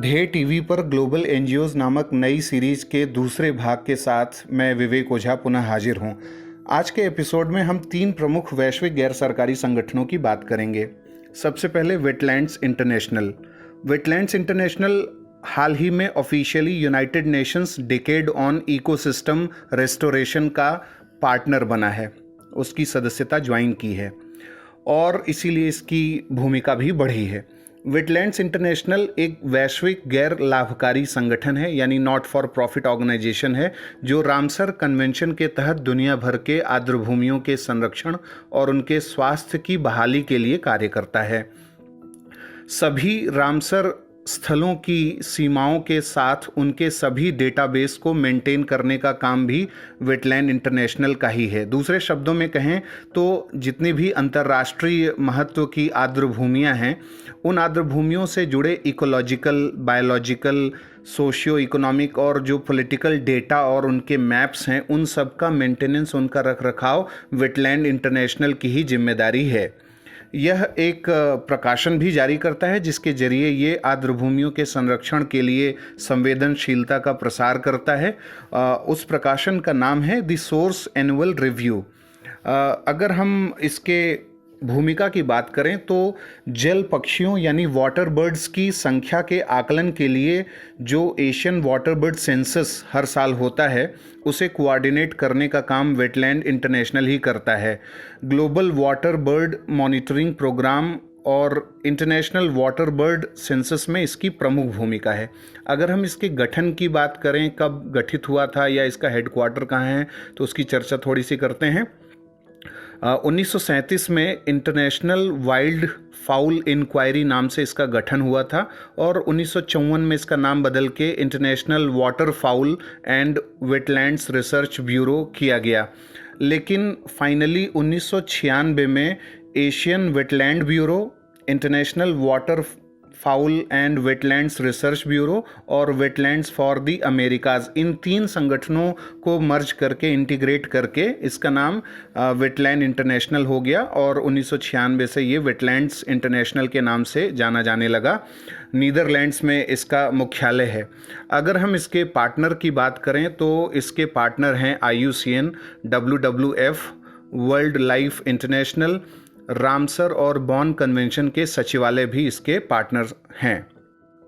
ढे TV पर global NGOs नामक नई सीरीज के दूसरे भाग के साथ मैं विवेक ओझा पुनः हाजिर हूं। आज के एपिसोड में हम 3 प्रमुख वैश्विक गैर सरकारी संगठनों की बात करेंगे। सबसे पहले वेटलैंड्स इंटरनेशनल। वेटलैंड्स इंटरनेशनल हाल ही में officially United Nations decade on ecosystem restoration का पार्टनर बना है, उसकी सदस्यता ज्वाइन की है और इसीलिए इसकी भूमिका भी बढ़ी है। वेटलैंड्स इंटरनेशनल एक वैश्विक गैर लाभकारी संगठन है, यानी नॉट फॉर प्रॉफिट ऑर्गेनाइजेशन है, जो रामसर कन्वेंशन के तहत दुनिया भर के आर्द्रभूमियों के संरक्षण और उनके स्वास्थ्य की बहाली के लिए कार्य करता है। सभी रामसर स्थलों की सीमाओं के साथ उनके सभी डेटाबेस को मेंटेन करने का काम भी वेटलैंड इंटरनेशनल का ही है। दूसरे शब्दों में कहें तो जितनी भी अंतर्राष्ट्रीय महत्व की आर्द्रभूमियां हैं, उन आर्द्रभूमियों से जुड़े इकोलॉजिकल, बायोलॉजिकल, सोशियो इकोनॉमिक और जो पॉलिटिकल डेटा और उनके मैप्स हैं, उन सब का मेंटेनेंस, उनका रखरखाव वेटलैंड इंटरनेशनल की ही जिम्मेदारी है। यह एक प्रकाशन भी जारी करता है जिसके जरिए ये आर्द्रभूमियों के संरक्षण के लिए संवेदनशीलता का प्रसार करता है। उस प्रकाशन का नाम है द सोर्स एनुअल रिव्यू। अगर हम इसके भूमिका की बात करें तो जल पक्षियों यानी वाटर बर्ड्स की संख्या के आकलन के लिए जो एशियन वाटर बर्ड सेंसस हर साल होता है, उसे कोऑर्डिनेट करने का काम वेटलैंड इंटरनेशनल ही करता है। Global water bird monitoring programme और इंटरनेशनल वाटर बर्ड सेंसस में इसकी प्रमुख भूमिका है। अगर हम इसके गठन की बात करें, कब गठित हुआ था या इसका हेडक्वार्टर कहाँ है, तो उसकी चर्चा थोड़ी सी करते हैं। 1937 में इंटरनेशनल वाइल्ड फाउल इंक्वायरी नाम से इसका गठन हुआ था और 1954 में इसका नाम बदल के international water foul and wetlands research bureau किया गया। लेकिन फाइनली 1996 में Asian wetland bureau, international water foul and wetlands research bureau और वेटलैंड्स फॉर द अमेरिकाज, इन 3 संगठनों को मर्ज करके, इंटीग्रेट करके इसका नाम वेटलैंड इंटरनेशनल हो गया और 1996 से ये वेटलैंड्स इंटरनेशनल के नाम से जाना जाने लगा। नीदरलैंड्स में इसका मुख्यालय है। अगर हम इसके पार्टनर की बात करें तो इसके पार्टनर हैं IUCN, WWF, world life international, Ramsar और बॉन कन्वेंशन के सचिवालय भी इसके पार्टनर हैं।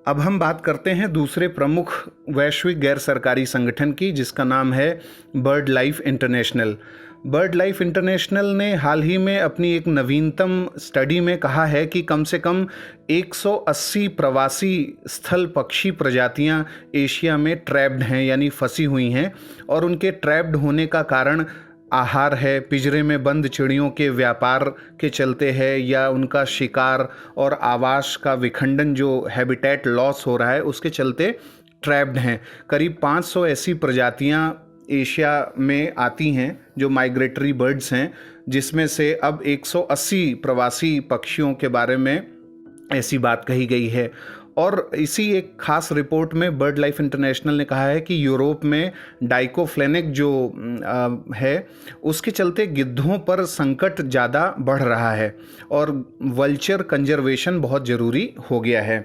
अब हम बात करते हैं दूसरे प्रमुख वैश्विक गैर सरकारी संगठन की, जिसका नाम है bird life international. Bird life international ने हाल ही में अपनी एक नवीनतम स्टडी में कहा है कि कम से कम 180 प्रवासी स्थल पक्षी प्रजातियां एशिया में ट्रैप्ड हैं, यानी फंसी हुई हैं, और उनके ट्रैप्ड होने का कारण आहार है, पिंजरे में बंद चिड़ियों के व्यापार के चलते है, या उनका शिकार और आवास का विखंडन, जो हैबिटेट लॉस हो रहा है, उसके चलते ट्रैप्ड हैं। करीब 500 ऐसी प्रजातियां एशिया में आती हैं जो माइग्रेटरी बर्ड्स हैं, जिसमें से अब 180 प्रवासी पक्षियों के बारे में ऐसी बात कही गई है। और इसी एक खास रिपोर्ट में बर्ड लाइफ इंटरनेशनल ने कहा है कि यूरोप में डाइकोफ्लेनिक जो है, उसके चलते गिद्धों पर संकट ज़्यादा बढ़ रहा है और वल्चर कंजर्वेशन बहुत ज़रूरी हो गया है।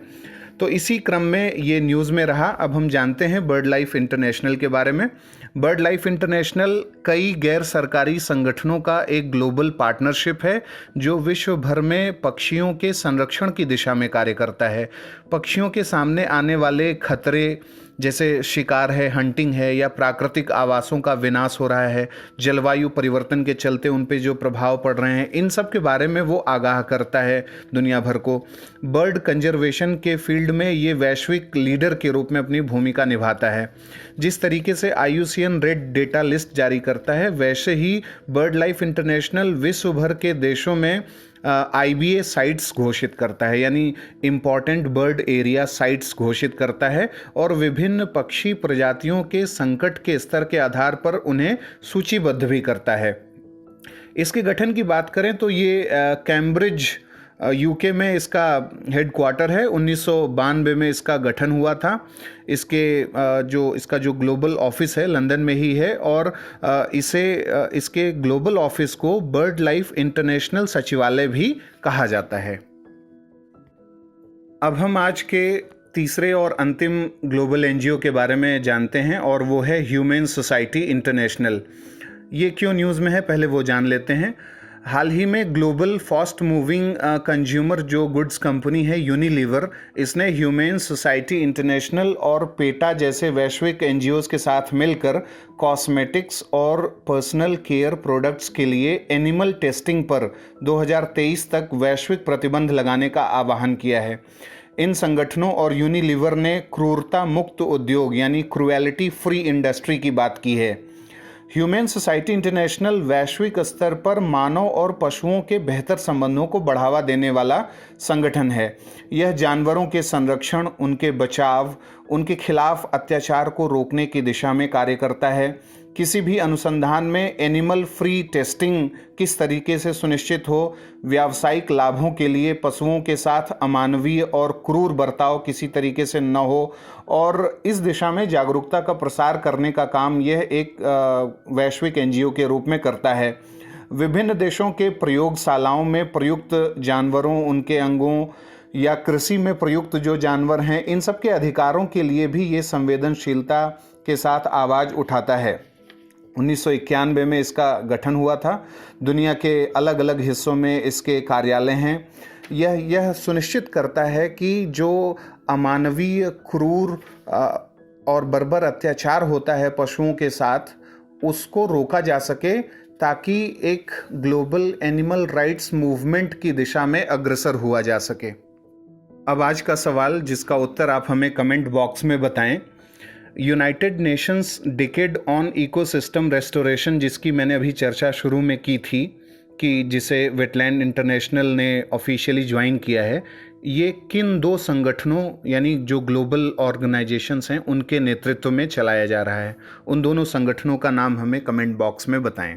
तो इसी क्रम में ये न्यूज़ में रहा। अब हम जानते हैं बर्ड लाइफ इंटरनेशनल के बारे में। बर्ड लाइफ इंटरनेशनल कई गैर सरकारी संगठनों का एक ग्लोबल पार्टनरशिप है जो विश्व भर में पक्षियों के संरक्षण की दिशा में कार्य करता है। पक्षियों के सामने आने वाले खतरे जैसे शिकार है, हंटिंग है, या प्राकृतिक आवासों का विनाश हो रहा है, जलवायु परिवर्तन के चलते उन पे जो प्रभाव पड़ रहे हैं, इन सब के बारे में वो आगाह करता है दुनिया भर को। बर्ड कंजर्वेशन के फील्ड में ये वैश्विक लीडर के रूप में अपनी भूमिका निभाता है। जिस तरीके से IUCN रेड डेटा लिस्ट जारी करता है, वैसे ही बर्ड लाइफ इंटरनेशनल विश्व भर के देशों में IBA साइट्स घोषित करता है, यानी इम्पॉर्टेंट बर्ड एरिया साइट्स घोषित करता है और विभिन्न पक्षी प्रजातियों के संकट के स्तर के आधार पर उन्हें सूचीबद्ध भी करता है। इसके गठन की बात करें तो ये कैम्ब्रिज UK में इसका हेडक्वार्टर है। 1992 में इसका गठन हुआ था। इसका जो ग्लोबल ऑफिस है लंदन में ही है और इसके ग्लोबल ऑफिस को बर्ड लाइफ इंटरनेशनल सचिवालय भी कहा जाता है। अब हम आज के तीसरे और अंतिम ग्लोबल एनजीओ के बारे में जानते हैं और वो है ह्यूमन सोसाइटी इंटरनेशनल। ये क्यों न्यूज़ में है, पहले वो जान लेते हैं। हाल ही में ग्लोबल फास्ट मूविंग कंज्यूमर जो गुड्स कंपनी है यूनिलीवर, इसने ह्यूमन सोसाइटी इंटरनेशनल और पेटा जैसे वैश्विक एनजीओज़ के साथ मिलकर कॉस्मेटिक्स और पर्सनल केयर प्रोडक्ट्स के लिए एनिमल टेस्टिंग पर 2023 तक वैश्विक प्रतिबंध लगाने का आह्वान किया है। इन संगठनों और यूनिलीवर ने क्रूरता मुक्त उद्योग यानी क्रुएलिटी फ्री इंडस्ट्री की बात की है। ह्यूमन सोसाइटी इंटरनेशनल वैश्विक स्तर पर मानव और पशुओं के बेहतर संबंधों को बढ़ावा देने वाला संगठन है। यह जानवरों के संरक्षण, उनके बचाव, उनके खिलाफ अत्याचार को रोकने की दिशा में कार्य करता है। किसी भी अनुसंधान में एनिमल फ्री टेस्टिंग किस तरीके से सुनिश्चित हो, व्यावसायिक लाभों के लिए पशुओं के साथ अमानवीय और क्रूर बर्ताव किसी तरीके से न हो, और इस दिशा में जागरूकता का प्रसार करने का काम यह एक वैश्विक एनजीओ के रूप में करता है। विभिन्न देशों के प्रयोगशालाओं में प्रयुक्त जानवरों, उनके अंगों या कृषि में प्रयुक्त जो जानवर हैं, इन सब के अधिकारों के लिए भी ये संवेदनशीलता के साथ आवाज़ उठाता है। 1991 में इसका गठन हुआ था। दुनिया के अलग अलग हिस्सों में इसके कार्यालय हैं। यह सुनिश्चित करता है कि जो अमानवीय, क्रूर और बर्बर अत्याचार होता है पशुओं के साथ, उसको रोका जा सके, ताकि एक ग्लोबल एनिमल राइट्स मूवमेंट की दिशा में अग्रसर हुआ जा सके। अब आज का सवाल, जिसका उत्तर आप हमें कमेंट बॉक्स में बताएं। United Nations decade on ecosystem restoration, जिसकी मैंने अभी चर्चा शुरू में की थी, कि जिसे वेटलैंड इंटरनेशनल ने ऑफिशियली ज्वाइन किया है, ये किन दो संगठनों यानी जो ग्लोबल ऑर्गेनाइजेशंस हैं उनके नेतृत्व में चलाया जा रहा है? उन दोनों संगठनों का नाम हमें कमेंट बॉक्स में बताएं।